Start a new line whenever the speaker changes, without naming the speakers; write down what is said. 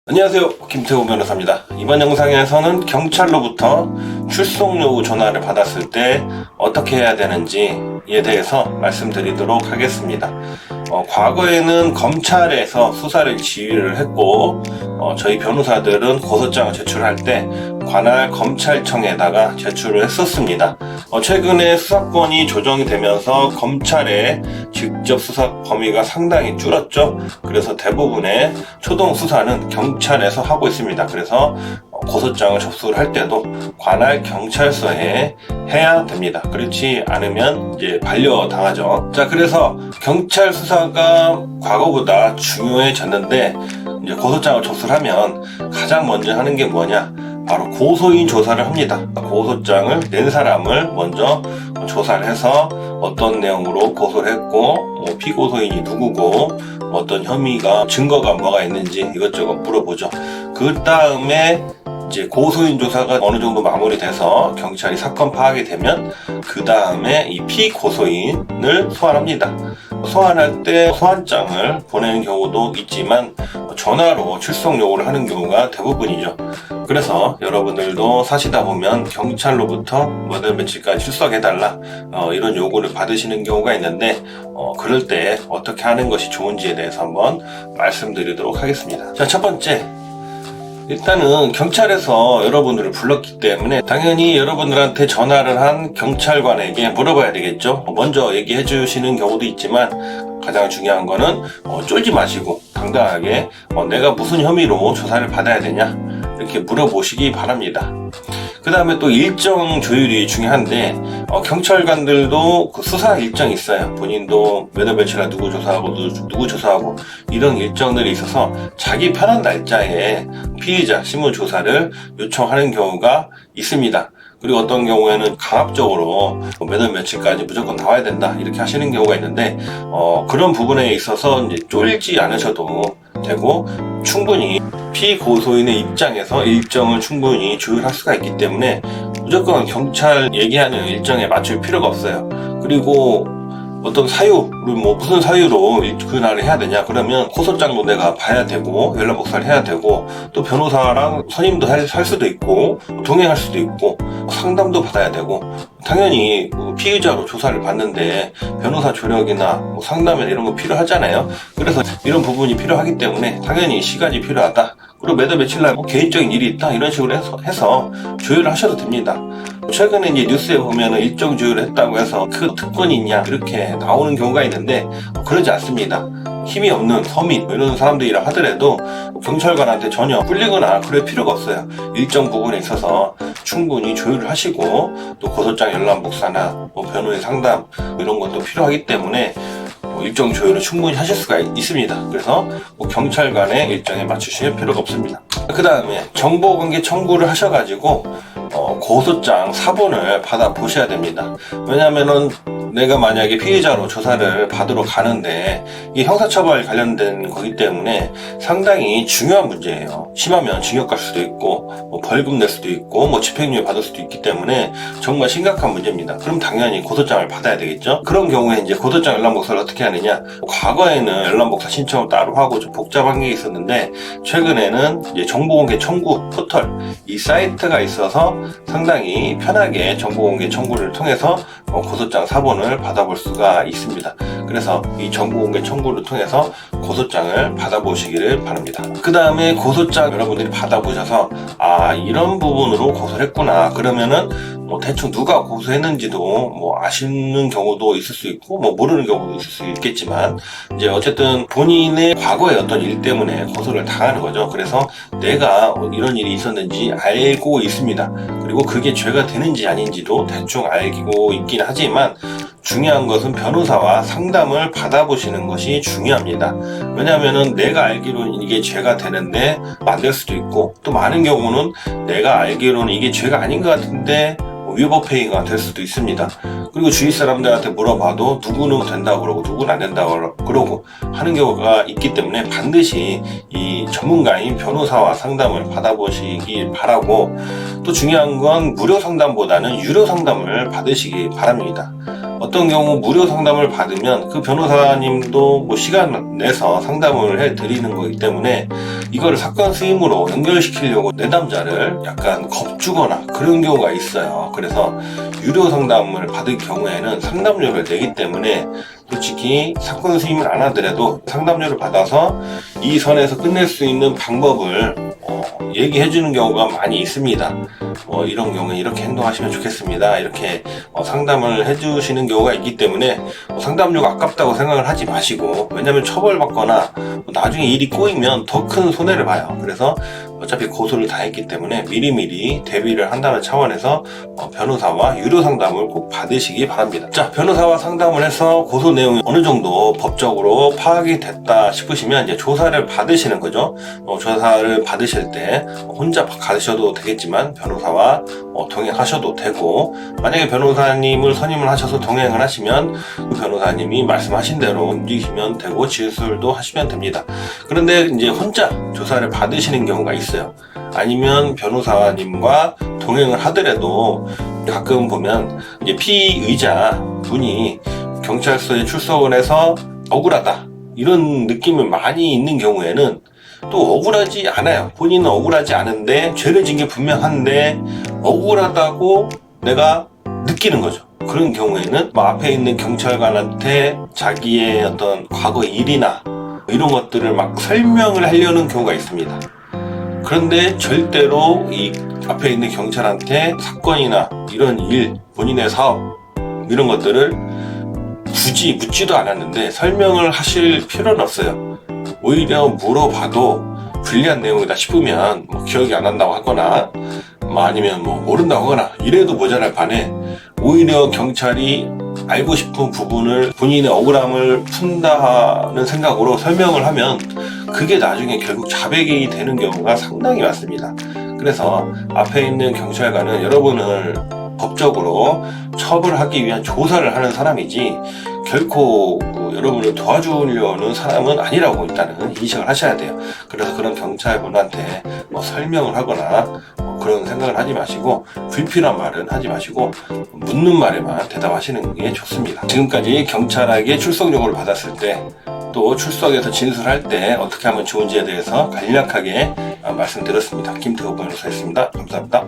안녕하세요, 김태호 변호사입니다. 이번 영상에서는 경찰로부터 출석 요구 전화를 받았을 때 어떻게 해야 되는지에 대해서 말씀드리도록 하겠습니다. 과거에는 검찰에서 수사를 지휘를 했고 저희 변호사들은 고소장을 제출할 때 관할 검찰청에다가 제출을 했었습니다. 최근에 수사권이 조정이 되면서 검찰의 직접 수사 범위가 상당히 줄었죠. 그래서 대부분의 초동 수사는 경찰에서 하고 있습니다. 그래서 고소장을 접수를 할 때도 관할 경찰서에 해야 됩니다. 그렇지 않으면 이제 반려당하죠. 자, 그래서 경찰 수사가 과거보다 중요해졌는데 이제 고소장을 접수를 하면 가장 먼저 하는 게 뭐냐? 바로 고소인 조사를 합니다. 고소장을 낸 사람을 먼저 조사를 해서 어떤 내용으로 고소를 했고 피고소인이 누구고 어떤 혐의가 증거가 뭐가 있는지 이것저것 물어보죠. 그 다음에 이제 고소인 조사가 어느 정도 마무리돼서 경찰이 사건 파악이 되면 그 다음에 이 피고소인을 소환합니다. 소환할 때 소환장을 보내는 경우도 있지만 전화로 출석 요구를 하는 경우가 대부분이죠. 그래서 여러분들도 사시다 보면 경찰로부터 몇 며칠까지 출석해달라 이런 요구를 받으시는 경우가 있는데 그럴 때 어떻게 하는 것이 좋은지에 대해서 한번 말씀드리도록 하겠습니다. 자, 첫 번째, 일단은 경찰에서 여러분들을 불렀기 때문에 당연히 여러분들한테 전화를 한 경찰관에게 물어봐야 되겠죠. 먼저 얘기해 주시는 경우도 있지만 가장 중요한 거는 쫄지 마시고 당당하게 내가 무슨 혐의로 조사를 받아야 되냐 이렇게 물어보시기 바랍니다. 그 다음에 또 일정 조율이 중요한데 경찰관들도 그 수사 일정이 있어요. 본인도 몇 월 며칠날 누구 조사하고 누구 조사하고 이런 일정들이 있어서 자기 편한 날짜에 피의자 신문 조사를 요청하는 경우가 있습니다. 그리고 어떤 경우에는 강압적으로 몇 월 며칠까지 무조건 나와야 된다 이렇게 하시는 경우가 있는데 그런 부분에 있어서 이제 쫄지 않으셔도 되고 충분히 피고소인의 입장에서 일정을 충분히 조율할 수가 있기 때문에 무조건 경찰 얘기하는 일정에 맞출 필요가 없어요. 그리고 어떤 사유를 무슨 사유로 그날을 해야 되냐 그러면 고소장도 내가 봐야 되고 연락 복사를 해야 되고 또 변호사랑 선임도 할 수도 있고 동행할 수도 있고 상담도 받아야 되고 당연히 피의자로 조사를 받는데 변호사 조력이나 상담이나 이런 거 필요하잖아요. 그래서 이런 부분이 필요하기 때문에 당연히 시간이 필요하다. 그리고 몇 월 며칠 날 개인적인 일이 있다 이런 식으로 해서 조율을 하셔도 됩니다. 최근에 이제 뉴스에 보면은 일정 조율을 했다고 해서 그 특권이 있냐 이렇게 나오는 경우가 있는데 그러지 않습니다. 힘이 없는 서민 이런 사람들이라 하더라도 경찰관한테 전혀 꿀리거나 그럴 필요가 없어요. 일정 부분에 있어서 충분히 조율을 하시고 또 고소장 열람 복사나 변호인 상담 이런 것도 필요하기 때문에 일정 조율을 충분히 하실 수가 있습니다. 그래서 경찰관의 일정에 맞추실 필요가 없습니다. 그 다음에 정보공개 청구를 하셔가지고 고소장 사본을 받아 보셔야 됩니다. 왜냐면은 내가 만약에 피의자로 조사를 받으러 가는데 이게 형사처벌 관련된 거기 때문에 상당히 중요한 문제예요. 심하면 징역 갈 수도 있고 벌금 낼 수도 있고 집행유예 받을 수도 있기 때문에 정말 심각한 문제입니다. 그럼 당연히 고소장을 받아야 되겠죠. 그런 경우에 이제 고소장 열람복사를 어떻게 하느냐, 과거에는 열람복사 신청을 따로 하고 좀 복잡한 게 있었는데 최근에는 이제 정보공개 청구 포털 이 사이트가 있어서 상당히 편하게 정보공개 청구를 통해서 고소장 사본을 받아볼 수가 있습니다. 그래서 이 정보공개 청구를 통해서 고소장을 받아보시기를 바랍니다. 그 다음에 고소장 여러분들이 받아보셔서 이런 부분으로 고소를 했구나 그러면은 대충 누가 고소했는지도 아시는 경우도 있을 수 있고 모르는 경우도 있을 수 있겠지만 이제 어쨌든 본인의 과거의 어떤 일 때문에 고소를 당하는 거죠. 그래서 내가 이런 일이 있었는지 알고 있습니다. 그리고 그게 죄가 되는지 아닌지도 대충 알고 있긴 하지만 중요한 것은 변호사와 상담을 받아보시는 것이 중요합니다. 왜냐하면은 내가 알기로는 이게 죄가 되는데 안 될 수도 있고 또 많은 경우는 내가 알기로는 이게 죄가 아닌 것 같은데 위법 행위가 될 수도 있습니다. 그리고 주위 사람들한테 물어봐도 누구는 된다고 그러고 누구는 안 된다고 그러고 하는 경우가 있기 때문에 반드시 이 전문가인 변호사와 상담을 받아보시기 바라고 또 중요한 건 무료 상담보다는 유료 상담을 받으시기 바랍니다. 어떤 경우 무료 상담을 받으면 그 변호사님도 뭐 시간 내서 상담을 해드리는 거기 때문에 이거를 사건 수임으로 연결시키려고 내담자를 약간 겁주거나 그런 경우가 있어요. 그래서 유료 상담을 받을 경우에는 상담료를 내기 때문에 솔직히 사건 수임을 안 하더라도 상담료를 받아서 이 선에서 끝낼 수 있는 방법을 얘기해 주는 경우가 많이 있습니다. 이런 경우에 이렇게 행동하시면 좋겠습니다. 이렇게 상담을 해 주시는 경우가 있기 때문에 상담료가 아깝다고 생각을 하지 마시고, 왜냐면 처벌받거나 나중에 일이 꼬이면 더 큰 손해를 봐요. 그래서 어차피 고소를 다 했기 때문에 미리미리 대비를 한다는 차원에서 변호사와 유료 상담을 꼭 받으시기 바랍니다. 자, 변호사와 상담을 해서 고소 내용이 어느 정도 법적으로 파악이 됐다 싶으시면 이제 조사를 받으시는 거죠. 조사를 받으실 때 혼자 가셔도 되겠지만 변호사와 동행하셔도 되고, 만약에 변호사님을 선임을 하셔서 동행을 하시면 그 변호사님이 말씀하신 대로 움직이시면 되고 진술도 하시면 됩니다. 그런데 이제 혼자 조사를 받으시는 경우가 있어요. 아니면 변호사님과 동행을 하더라도 가끔 보면 이제 피의자 분이 경찰서에 출석을 해서 억울하다 이런 느낌을 많이 있는 경우에는 또 억울하지 않아요. 본인은 억울하지 않은데 죄를 진 게 분명한데 억울하다고 내가 느끼는 거죠. 그런 경우에는 앞에 있는 경찰관한테 자기의 어떤 과거 일이나 이런 것들을 막 설명을 하려는 경우가 있습니다. 그런데 절대로 이 앞에 있는 경찰한테 사건이나 이런 일, 본인의 사업 이런 것들을 굳이 묻지도 않았는데 설명을 하실 필요는 없어요. 오히려 물어봐도 불리한 내용이다 싶으면 기억이 안 난다고 하거나 아니면 모른다고 하거나 이래도 모자랄 판에 오히려 경찰이 알고 싶은 부분을 본인의 억울함을 푼다는 생각으로 설명을 하면 그게 나중에 결국 자백이 되는 경우가 상당히 많습니다. 그래서 앞에 있는 경찰관은 여러분을 법적으로 처벌하기 위한 조사를 하는 사람이지 결코 여러분을 도와주려는 사람은 아니라고 일단은 인식을 하셔야 돼요. 그래서 그런 경찰분한테 설명을 하거나 그런 생각을 하지 마시고 불필요한 말은 하지 마시고 묻는 말에만 대답하시는 게 좋습니다. 지금까지 경찰에게 출석 요구를 받았을 때 또 출석에서 진술할 때 어떻게 하면 좋은지에 대해서 간략하게 말씀드렸습니다. 김태호 변호사였습니다. 감사합니다.